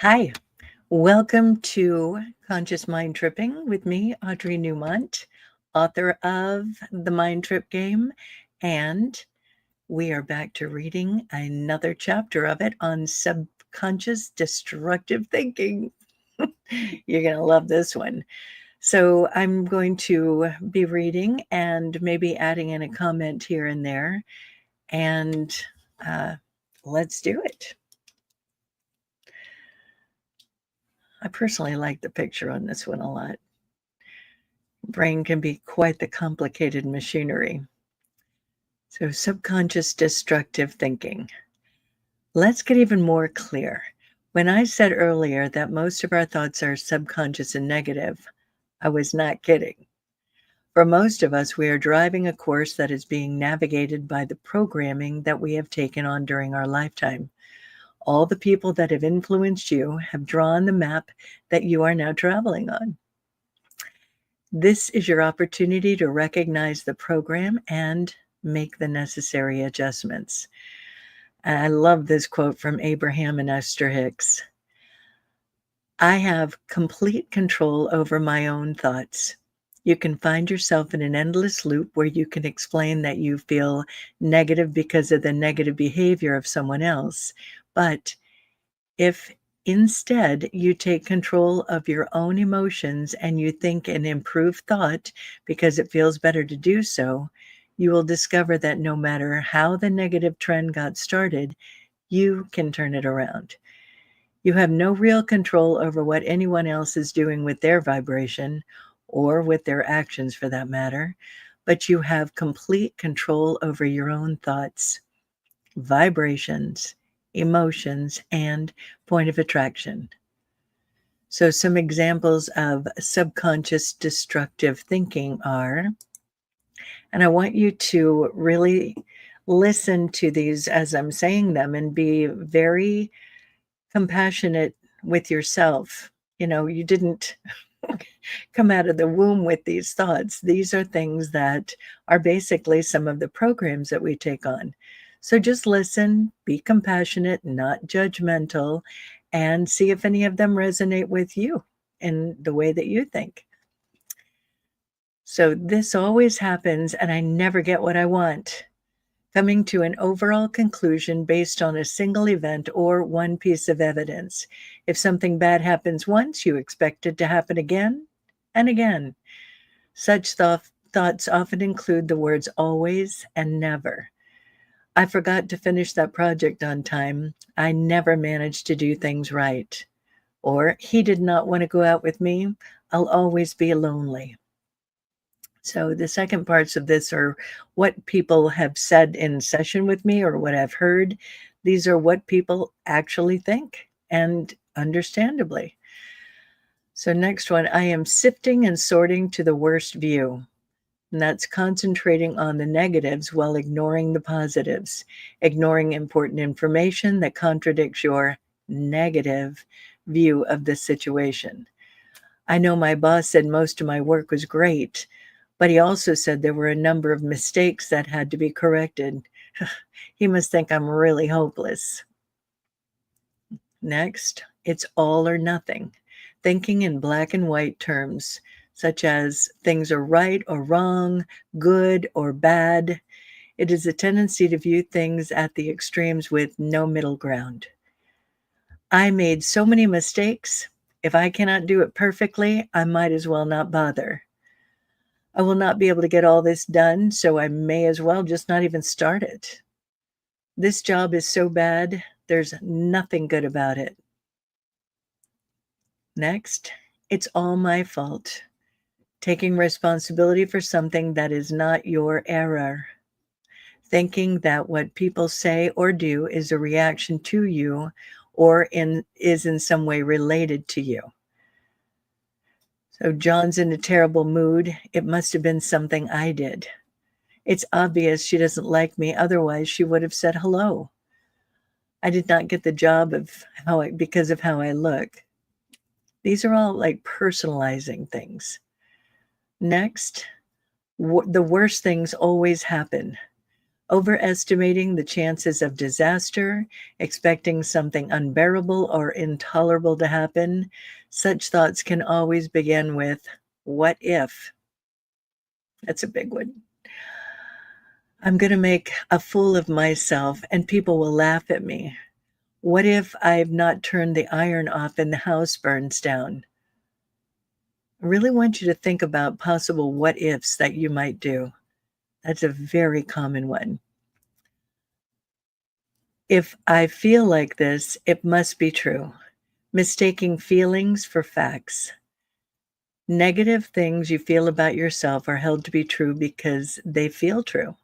Hi, welcome to Conscious Mind Tripping with me, Audrey Newmont, author of The Mind Trip Game, and we are back to reading another chapter of it on subconscious destructive thinking. You're going to love this one. So, I'm going to be reading and maybe adding in a comment here and there, and uh, let's do it. I personally like the picture on this one a lot. Brain can be quite the complicated machinery. So, subconscious destructive thinking. Let's get even more clear. When I said earlier that most of our thoughts are subconscious and negative, I was not kidding. For most of us, we are driving a course that is being navigated by the programming that we have taken on during our lifetime. All the people that have influenced you have drawn the map that you are now traveling on. This is your opportunity to recognize the program and make the necessary adjustments. I love this quote from Abraham and Esther Hicks. I have complete control over my own thoughts. You can find yourself in an endless loop where you can explain that you feel negative because of the negative behavior of someone else. But if instead you take control of your own emotions and you think an improved thought because it feels better to do so, you will discover that no matter how the negative trend got started, you can turn it around. You have no real control over what anyone else is doing with their vibration or with their actions for that matter, but you have complete control over your own thoughts, vibrations, emotions, and point of attraction. So, some examples of subconscious destructive thinking are, and I want you to really listen to these as I'm saying them and be very compassionate with yourself. You didn't come out of the womb with these thoughts. These are things that are basically some of the programs that we take on. So just listen, be compassionate, not judgmental, and see if any of them resonate with you in the way that you think. So this always happens, and I never get what I want. Coming to an overall conclusion based on a single event or one piece of evidence. If something bad happens once, you expect it to happen again and again. Such thoughts often include the words always and never. I forgot to finish that project on time. I never managed to do things right. Or he did not want to go out with me. I'll always be lonely. So the second parts of this are what people have said in session with me or what I've heard. These are what people actually think, and understandably. So next one, I am sifting and sorting to the worst view. And that's concentrating on the negatives while ignoring the positives, ignoring important information that contradicts your negative view of the situation. I know my boss said most of my work was great, but he also said there were a number of mistakes that had to be corrected. He must think I'm really hopeless. Next, it's all or nothing. Thinking in black and white terms, such as things are right or wrong, good or bad. It is a tendency to view things at the extremes with no middle ground. I made so many mistakes. If I cannot do it perfectly, I might as well not bother. I will not be able to get all this done, so I may as well just not even start it. This job is so bad, there's nothing good about it. Next, it's all my fault. Taking responsibility for something that is not your error. Thinking that what people say or do is a reaction to you or is in some way related to you. So John's in a terrible mood. It must have been something I did. It's obvious she doesn't like me. Otherwise, she would have said hello. I did not get the job because of how I look. These are all like personalizing things. Next, the worst things always happen. overestimating the chances of disaster, expecting something unbearable or intolerable to happen. Such thoughts can always begin with, what if? That's a big one. I'm going to make a fool of myself and people will laugh at me. What if I've not turned the iron off and the house burns down? I really want you to think about possible what ifs that you might do. That's a very common one. If I feel like this, it must be true. Mistaking feelings for facts. Negative things you feel about yourself are held to be true because they feel true.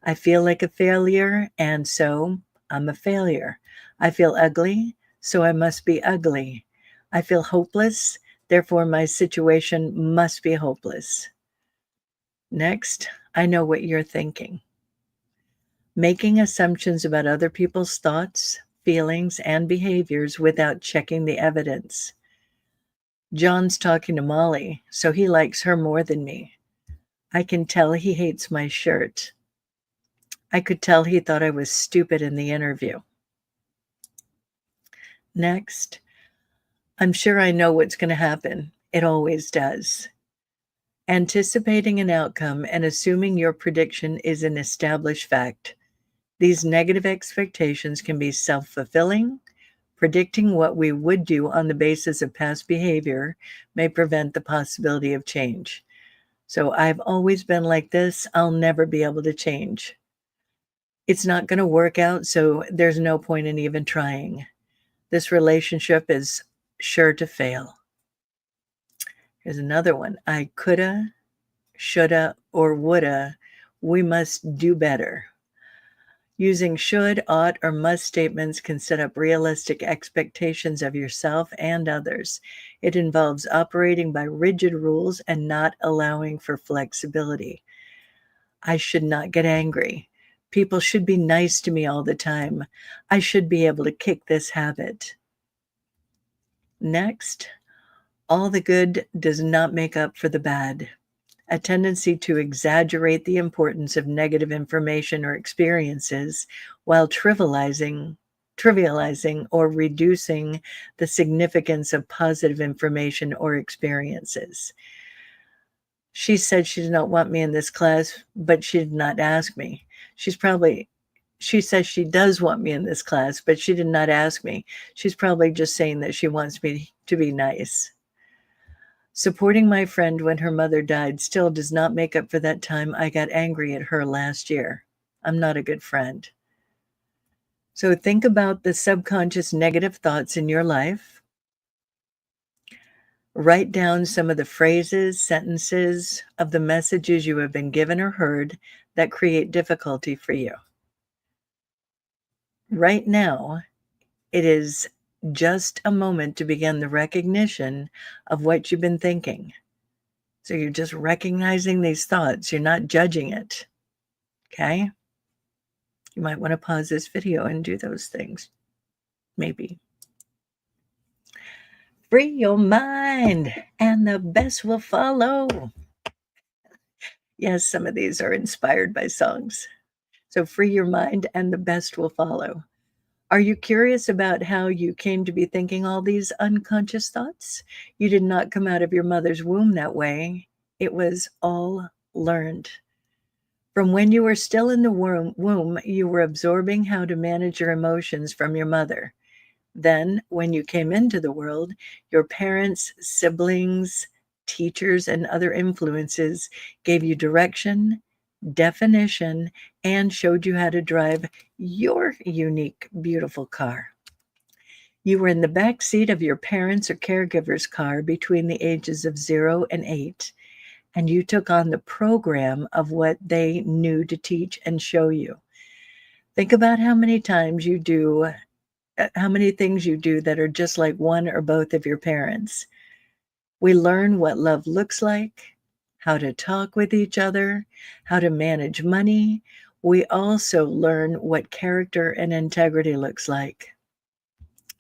I feel like a failure, and so I'm a failure. I feel ugly, so I must be ugly. I feel hopeless, therefore my situation must be hopeless. Next, I know what you're thinking. Making assumptions about other people's thoughts, feelings, and behaviors without checking the evidence. John's talking to Molly, so he likes her more than me. I can tell he hates my shirt. I could tell he thought I was stupid in the interview. Next, I'm sure I know what's going to happen. It always does. Anticipating an outcome and assuming your prediction is an established fact. These negative expectations can be self-fulfilling. Predicting what we would do on the basis of past behavior may prevent the possibility of change. So I've always been like this. I'll never be able to change. It's not going to work out, so there's no point in even trying. This relationship is sure to fail. Here's another one. I coulda, shoulda, or woulda. We must do better. Using should, ought, or must statements can set up realistic expectations of yourself and others. It involves operating by rigid rules and not allowing for flexibility. I should not get angry. People should be nice to me all the time. I should be able to kick this habit. Next, all the good does not make up for the bad. A tendency to exaggerate the importance of negative information or experiences while trivializing or reducing the significance of positive information or experiences. She said she did not want me in this class, but she did not ask me. She says she does want me in this class, but she did not ask me. She's probably just saying that she wants me to be nice. Supporting my friend when her mother died still does not make up for that time I got angry at her last year. I'm not a good friend. So think about the subconscious negative thoughts in your life. Write down some of the phrases, sentences of the messages you have been given or heard that create difficulty for you. Right now, it is just a moment to begin the recognition of what you've been thinking. So you're just recognizing these thoughts. You're not judging it. Okay? You might want to pause this video and do those things. Maybe. Free your mind and the best will follow. Yes, some of these are inspired by songs. So free your mind and the best will follow. Are you curious about how you came to be thinking all these unconscious thoughts? You did not come out of your mother's womb that way. It was all learned. From when you were still in the womb, you were absorbing how to manage your emotions from your mother. Then, when you came into the world, your parents, siblings, teachers, and other influences gave you direction, definition, and showed you how to drive your unique, beautiful car. You were in the back seat of your parents' or caregiver's car between the ages of 0 and 8, and you took on the program of what they knew to teach and show you. Think about how many things you do that are just like one or both of your parents. We learn what love looks like, how to talk with each other, how to manage money. We also learn what character and integrity looks like.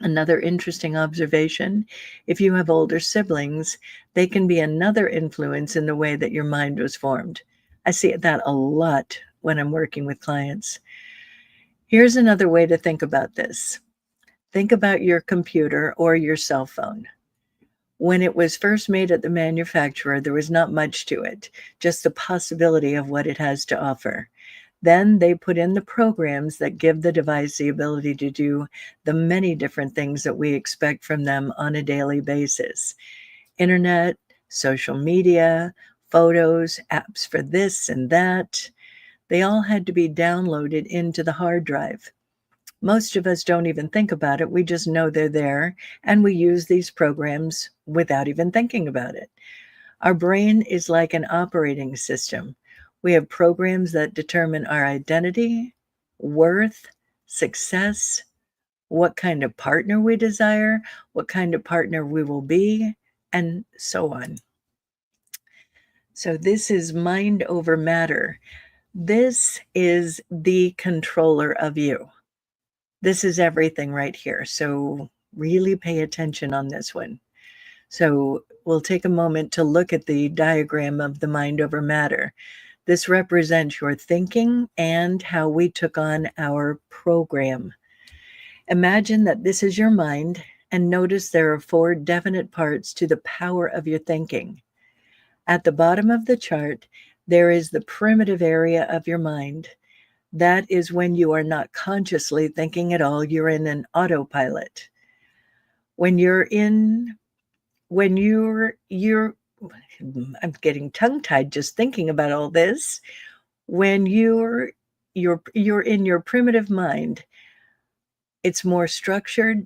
Another interesting observation, if you have older siblings, they can be another influence in the way that your mind was formed. I see that a lot when I'm working with clients. Here's another way to think about this. Think about your computer or your cell phone. When it was first made at the manufacturer, there was not much to it, just the possibility of what it has to offer. Then they put in the programs that give the device the ability to do the many different things that we expect from them on a daily basis. Internet, social media, photos, apps for this and that. They all had to be downloaded into the hard drive. Most of us don't even think about it. We just know they're there, and we use these programs without even thinking about it. Our brain is like an operating system. We have programs that determine our identity, worth, success, what kind of partner we desire, what kind of partner we will be, and so on. So this is mind over matter. This is the controller of you. This is everything right here. So really pay attention on this one. So we'll take a moment to look at the diagram of the mind over matter. This represents your thinking and how we took on our program. Imagine that this is your mind, and notice there are 4 definite parts to the power of your thinking. At the bottom of the chart, there is the primitive area of your mind. That is when you are not consciously thinking at all. You're in an autopilot. When you're I'm getting tongue-tied just thinking about all this. When you're in your primitive mind, it's more structured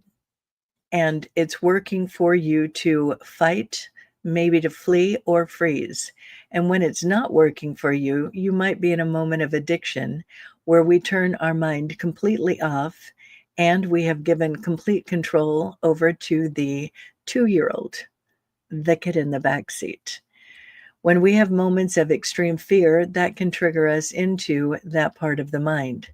and it's working for you to fight, maybe to flee or freeze. And when it's not working for you, you might be in a moment of addiction where we turn our mind completely off and we have given complete control over to the 2-year-old, the kid in the back seat. When we have moments of extreme fear, that can trigger us into that part of the mind.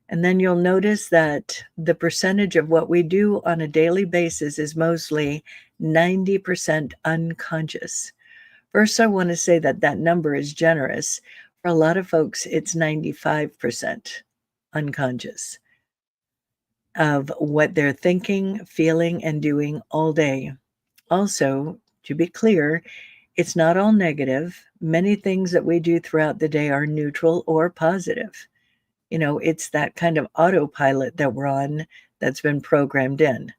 And then you'll notice that the percentage of what we do on a daily basis is mostly 90% unconscious. First, I want to say that that number is generous. For a lot of folks, it's 95% unconscious of what they're thinking, feeling, and doing all day. Also, to be clear, it's not all negative. Many things that we do throughout the day are neutral or positive. You know, it's that kind of autopilot that we're on that's been programmed in.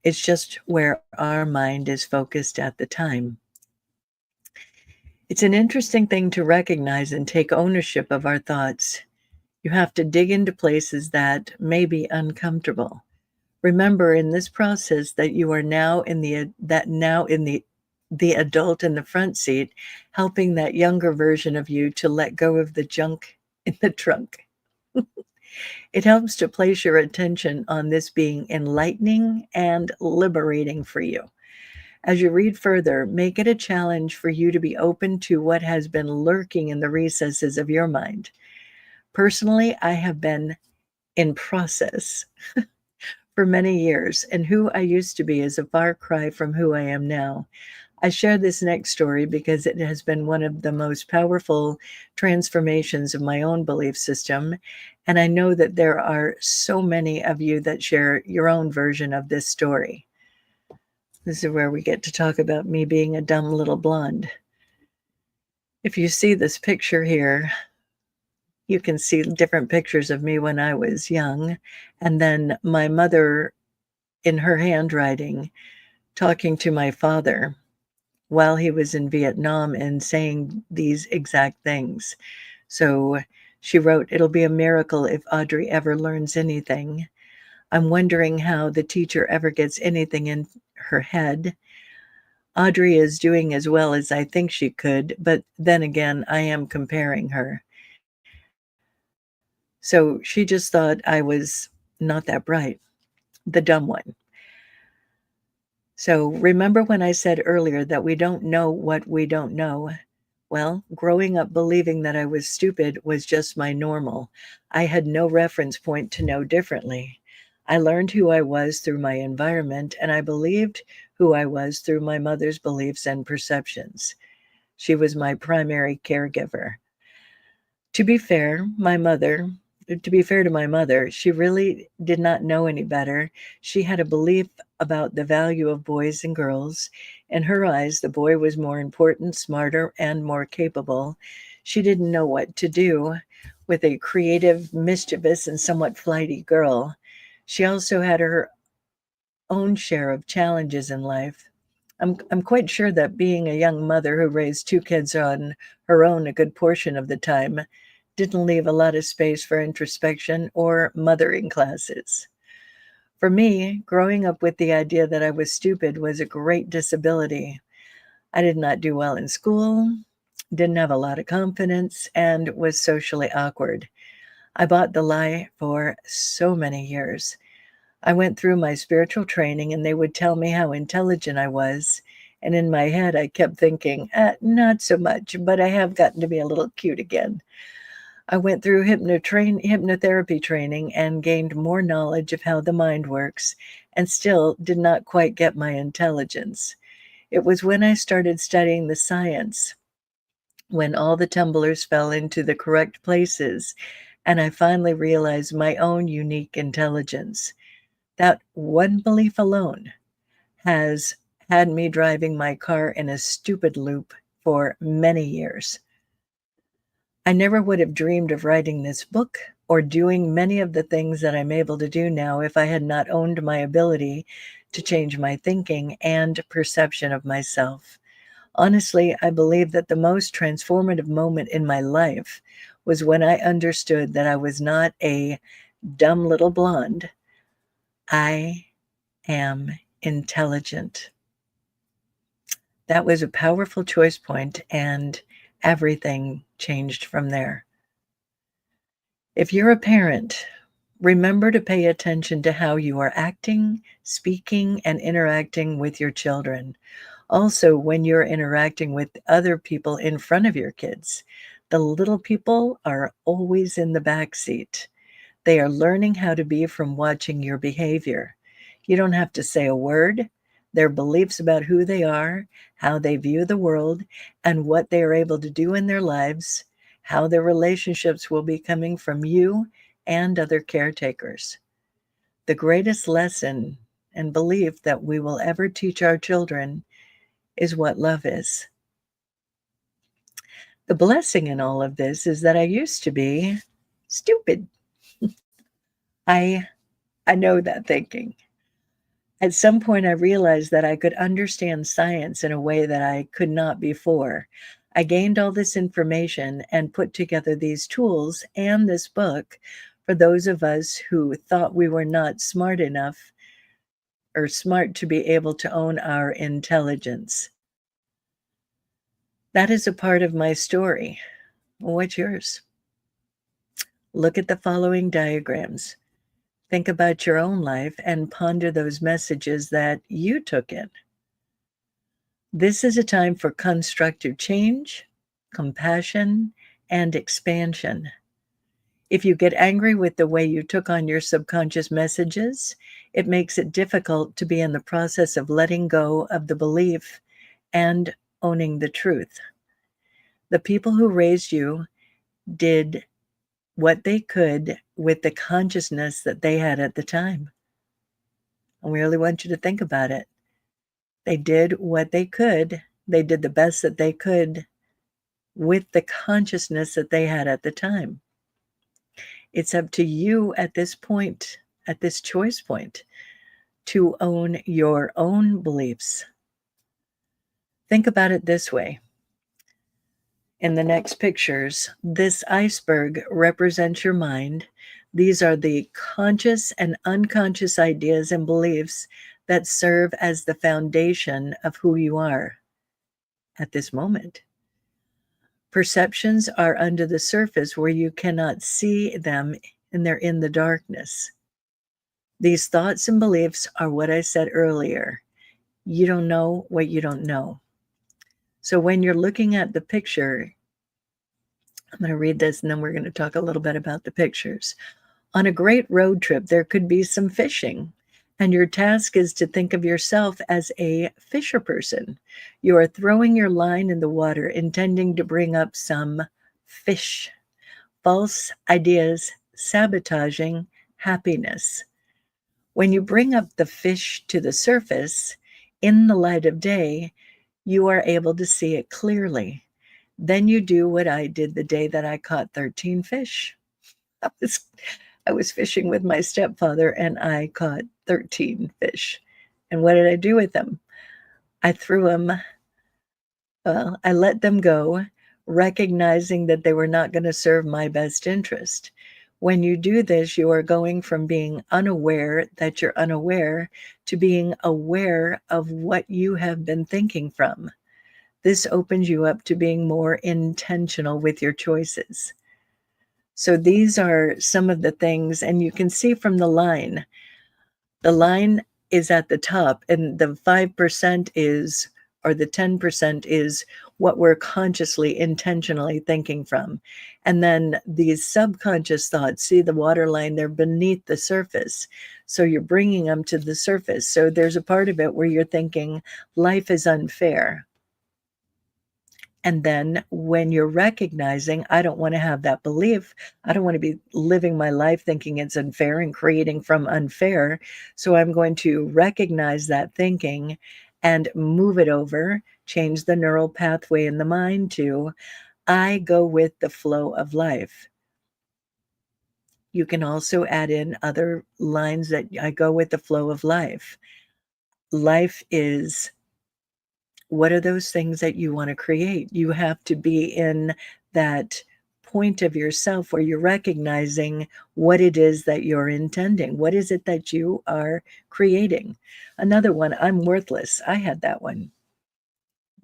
It's just where our mind is focused at the time. It's an interesting thing to recognize and take ownership of our thoughts. You have to dig into places that may be uncomfortable. Remember in this process that you are now in the adult in the front seat, helping that younger version of you to let go of the junk in the trunk. It helps to place your attention on this being enlightening and liberating for you. As you read further, make it a challenge for you to be open to what has been lurking in the recesses of your mind. Personally, I have been in process for many years, and who I used to be is a far cry from who I am now. I share this next story because it has been one of the most powerful transformations of my own belief system, and I know that there are so many of you that share your own version of this story. This is where we get to talk about me being a dumb little blonde. If you see this picture here, you can see different pictures of me when I was young, and then my mother in her handwriting talking to my father while he was in Vietnam and saying these exact things. So she wrote, "It'll be a miracle if Audrey ever learns anything. I'm wondering how the teacher ever gets anything in her head. Audrey is doing as well as I think she could, but then again, I am comparing her." So she just thought I was not that bright, the dumb one. So remember when I said earlier that we don't know what we don't know? Well, growing up believing that I was stupid was just my normal. I had no reference point to know differently. I learned who I was through my environment, and I believed who I was through my mother's beliefs and perceptions. She was my primary caregiver. To be fair, to be fair to my mother, she really did not know any better. She had a belief about the value of boys and girls. In her eyes, the boy was more important, smarter, and more capable. She didn't know what to do with a creative, mischievous, and somewhat flighty girl. She also had her own share of challenges in life. I'm quite sure that being a young mother who raised two kids on her own a good portion of the time didn't leave a lot of space for introspection or mothering classes. For me, growing up with the idea that I was stupid was a great disability. I did not do well in school, didn't have a lot of confidence, and was socially awkward. I bought the lie for so many years. I went through my spiritual training and they would tell me how intelligent I was. And in my head, I kept thinking, not so much, but I have gotten to be a little cute again. I went through hypnotherapy training and gained more knowledge of how the mind works and still did not quite get my intelligence. It was when I started studying the science, when all the tumblers fell into the correct places, and I finally realized my own unique intelligence. That one belief alone has had me driving my car in a stupid loop for many years. I never would have dreamed of writing this book or doing many of the things that I'm able to do now if I had not owned my ability to change my thinking and perception of myself. Honestly, I believe that the most transformative moment in my life was when I understood that I was not a dumb little blonde. I am intelligent. That was a powerful choice point, and everything changed from there. If you're a parent, remember to pay attention to how you are acting, speaking, and interacting with your children. Also, when you're interacting with other people in front of your kids, the little people are always in the back seat. They are learning how to be from watching your behavior. You don't have to say a word. Their beliefs about who they are, how they view the world, and what they are able to do in their lives, how their relationships will be coming from you and other caretakers. The greatest lesson and belief that we will ever teach our children is what love is. The blessing in all of this is that I used to be stupid. I I know that thinking. At some point, I realized that I could understand science in a way that I could not before. I gained all this information and put together these tools and this book for those of us who thought we were not smart enough or smart to be able to own our intelligence. That is a part of my story. What's yours? Look at the following diagrams. Think about your own life and ponder those messages that you took in. This is a time for constructive change, compassion, and expansion. If you get angry with the way you took on your subconscious messages, it makes it difficult to be in the process of letting go of the belief and owning the truth. The people who raised you did what they could with the consciousness that they had at the time. I really want you to think about it. They did what they could. They did the best that they could with the consciousness that they had at the time. It's up to you at this point, at this choice point, to own your own beliefs. Think about it this way. In the next pictures, this iceberg represents your mind. These are the conscious and unconscious ideas and beliefs that serve as the foundation of who you are at this moment. Perceptions are under the surface where you cannot see them and they're in the darkness. These thoughts and beliefs are what I said earlier. You don't know what you don't know. So when you're looking at the picture, I'm going to read this and then we're going to talk a little bit about the pictures. On a great road trip, there could be some fishing, and your task is to think of yourself as a fisher person. You are throwing your line in the water, intending to bring up some fish. false ideas sabotaging happiness. When you bring up the fish to the surface in the light of day, you are able to see it clearly. Then you do what I did the day that I caught 13 fish. I was, I was fishing with my stepfather and I caught 13 fish. And what did I do with them? I threw them, I let them go, recognizing that they were not going to serve my best interest. When you do this, you are going from being unaware that you're unaware to being aware of what you have been thinking from. This opens you up to being more intentional with your choices. So these are some of the things, and you can see from the line is at the top, and the 5% is, or the 10% is what we're consciously, intentionally thinking from. And then these subconscious thoughts, see the water line, they're beneath the surface. So you're bringing them to the surface. So there's a part of it where you're thinking life is unfair. And then when you're recognizing, I don't want to have that belief, I don't want to be living my life thinking it's unfair and creating from unfair. So I'm going to recognize that thinking and move it over, change the neural pathway in the mind to, I go with the flow of life. You can also add in other lines that I go with the flow of life. Life is, what are those things that you want to create? You have to be in that point of yourself where you're recognizing what it is that you're intending. What is it that you are creating? Another one, I'm worthless. I had that one.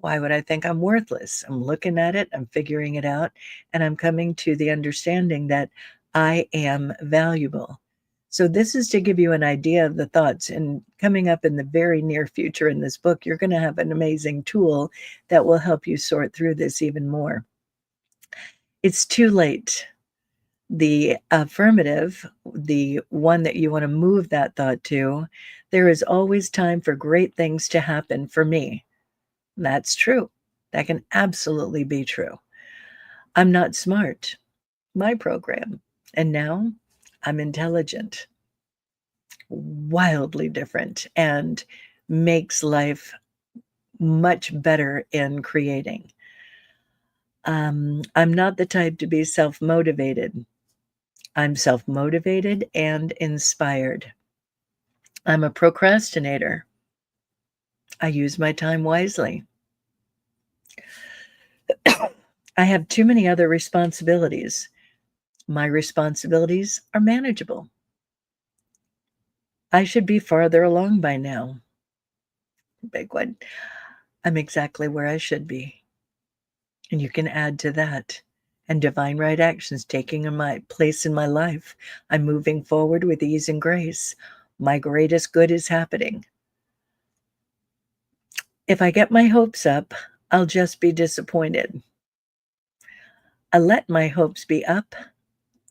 Why would I think I'm worthless? I'm looking at it, I'm figuring it out, and I'm coming to the understanding that I am valuable. So this is to give you an idea of the thoughts. And coming up in the very near future in this book, you're going to have an amazing tool that will help you sort through this even more. It's too late. The affirmative, the one that you want to move that thought to, there is always time for great things to happen for me. That's true. That can absolutely be true. I'm not smart. My program. And now I'm intelligent. Wildly different and makes life much better in creating. I'm not the type to be self-motivated. I'm self-motivated and inspired. I'm a procrastinator. I use my time wisely. I have too many other responsibilities. My responsibilities are manageable. I should be farther along by now. Big one. I'm exactly where I should be. And you can add to that. And divine right actions taking my place in my life. I'm moving forward with ease and grace. My greatest good is happening. If I get my hopes up, I'll just be disappointed. I let my hopes be up,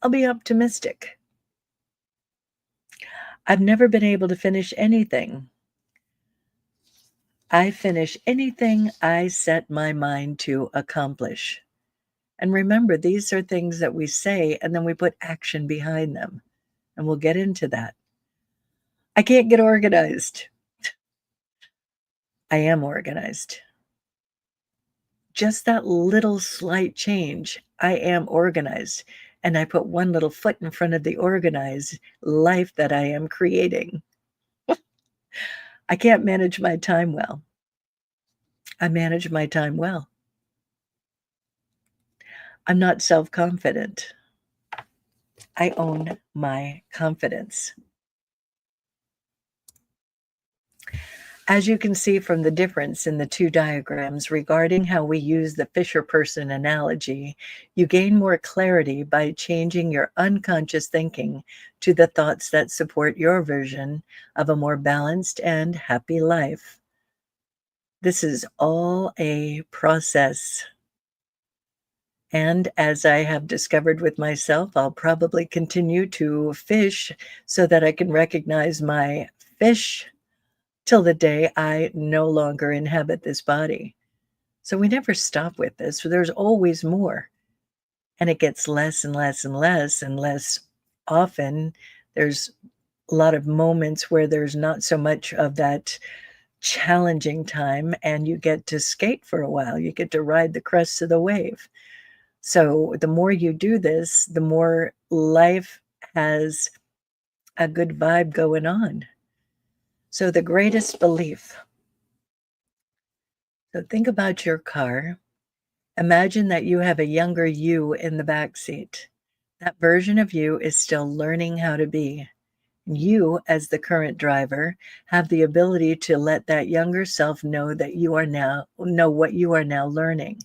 I'll be optimistic. I've never been able to finish anything. I finish anything I set my mind to accomplish. And remember, these are things that we say and then we put action behind them. And we'll get into that. I can't get organized. I am organized. Just that little slight change, I am organized. And I put one little foot in front of the organized life that I am creating. I can't manage my time well. I manage my time well. I'm not self-confident. I own my confidence. As you can see from the difference in the two diagrams regarding how we use the Fisher person analogy, you gain more clarity by changing your unconscious thinking to the thoughts that support your version of a more balanced and happy life. This is all a process. And as I have discovered with myself, I'll probably continue to fish so that I can recognize my fish till the day I no longer inhabit this body. So we never stop with this. There's always more. and it gets less and less and less and less often. There's a lot of moments where there's not so much of that challenging time, and you get to skate for a while. You get to ride the crest of the wave. So the more you do this, the more life has a good vibe going on. So the greatest belief. So think about your car. Imagine that you have a younger you in the back seat. That version of you is still learning how to be. You, as the current driver, have the ability to let that younger self know that you are now know what you are now learning.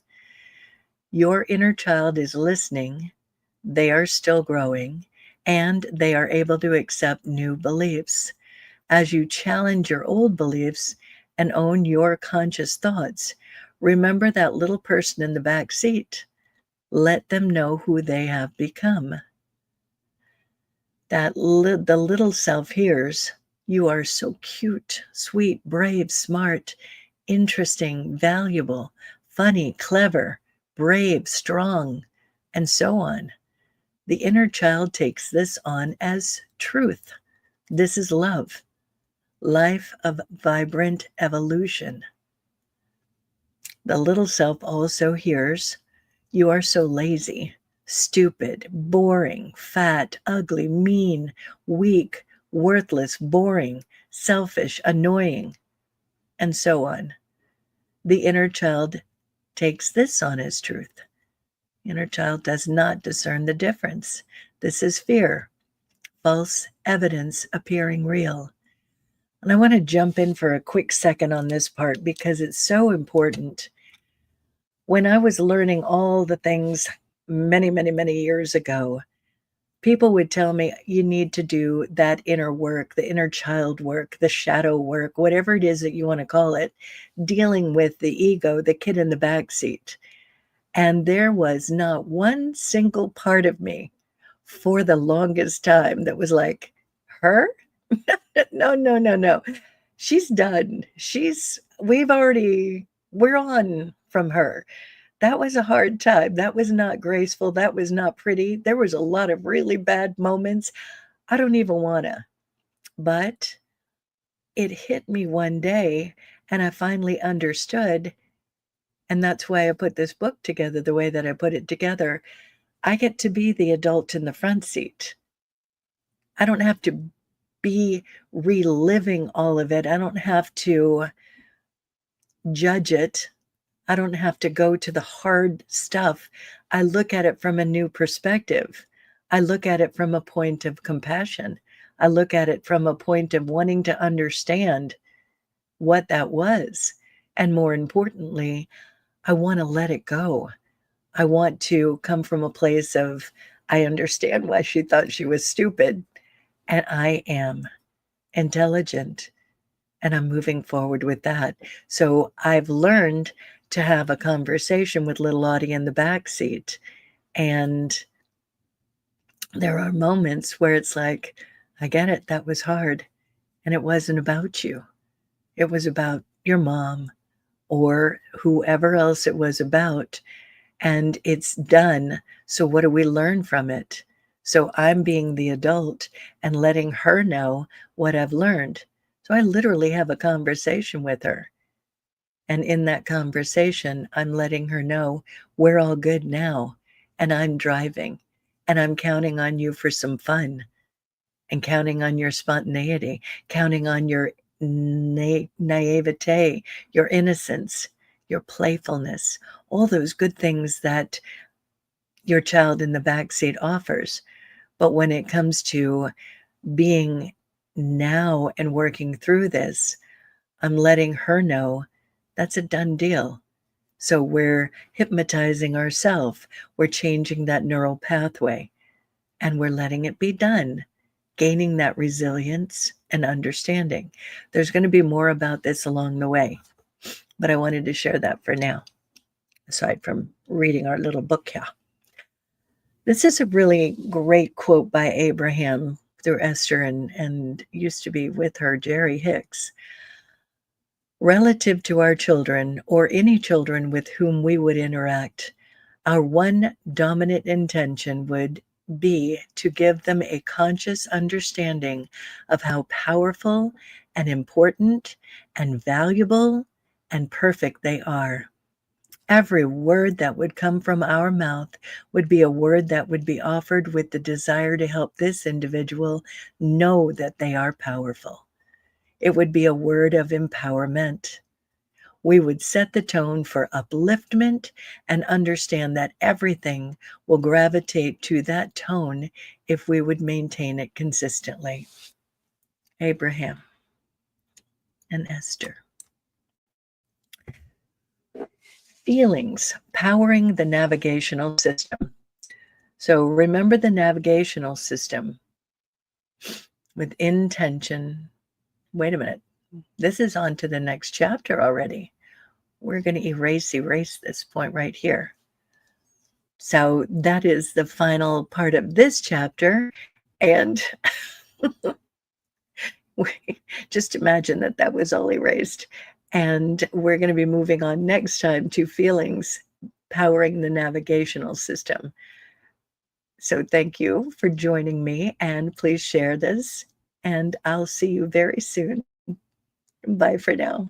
Your inner child is listening, they are still growing, and they are able to accept new beliefs. As you challenge your old beliefs and own your conscious thoughts, remember that little person in the back seat. Let them know who they have become. The little self hears, "You are so cute, sweet, brave, smart, interesting, valuable, funny, clever, brave, strong," and so on. The inner child takes this on as truth. This is love, life of vibrant evolution. The little self also hears, "You are so lazy, stupid, boring, fat, ugly, mean, weak, worthless, boring, selfish, annoying," and so on. The inner child takes this on as truth. Inner child does not discern the difference. This is fear, false evidence appearing real. And I want to jump in for a quick second on this part because it's so important. When I was learning all the things many, many, many years ago, people would tell me, you need to do that inner work, the inner child work, the shadow work, whatever it is that you want to call it, dealing with the ego, the kid in the back seat. And there was not one single part of me for the longest time that was like, her? No, no, no, no. She's done. We're on from her. That was a hard time. That was not graceful. That was not pretty. There was a lot of really bad moments. I don't even wanna. But it hit me one day, and I finally understood, and that's why I put this book together the way that I put it together. I get to be the adult in the front seat. I don't have to be reliving all of it. I don't have to judge it. I don't have to go to the hard stuff. I look at it from a new perspective. I look at it from a point of compassion. I look at it from a point of wanting to understand what that was. And more importantly, I want to let it go. I want to come from a place of, I understand why she thought she was stupid, and I am intelligent, and I'm moving forward with that. So I've learned to have a conversation with little Audie in the back seat, and there are moments where it's like, I get it, that was hard, and it wasn't about you. It was about your mom or whoever else it was about, and it's done. So what do we learn from it? So I'm being the adult and letting her know what I've learned. So I literally have a conversation with her. And in that conversation, I'm letting her know we're all good now, and I'm driving, and I'm counting on you for some fun, and counting on your spontaneity, counting on your naivete, your innocence, your playfulness, all those good things that your child in the backseat offers. But when it comes to being now and working through this, I'm letting her know that's a done deal. So we're hypnotizing ourselves, we're changing that neural pathway, and we're letting it be done, gaining that resilience and understanding. There's going to be more about this along the way, but I wanted to share that for now, aside from reading our little book here. This is a really great quote by Abraham through Esther and used to be with her, Jerry Hicks. Relative to our children or any children with whom we would interact, Our one dominant intention would be to give them a conscious understanding of how powerful and important and valuable and perfect they are. Every word that would come from our mouth would be a word that would be offered with the desire to help this individual know that they are powerful. It would be a word of empowerment. We would set the tone for upliftment and understand that everything will gravitate to that tone if we would maintain it consistently. Abraham and Esther. Feelings powering the navigational system. So remember the navigational system with intention. Wait a minute. This is on to the next chapter already. We're going to erase this point right here. So that is the final part of this chapter. And just imagine that that was all erased. And we're going to be moving on next time to feelings powering the navigational system. So thank you for joining me, and please share this, and I'll see you very soon. Bye for now.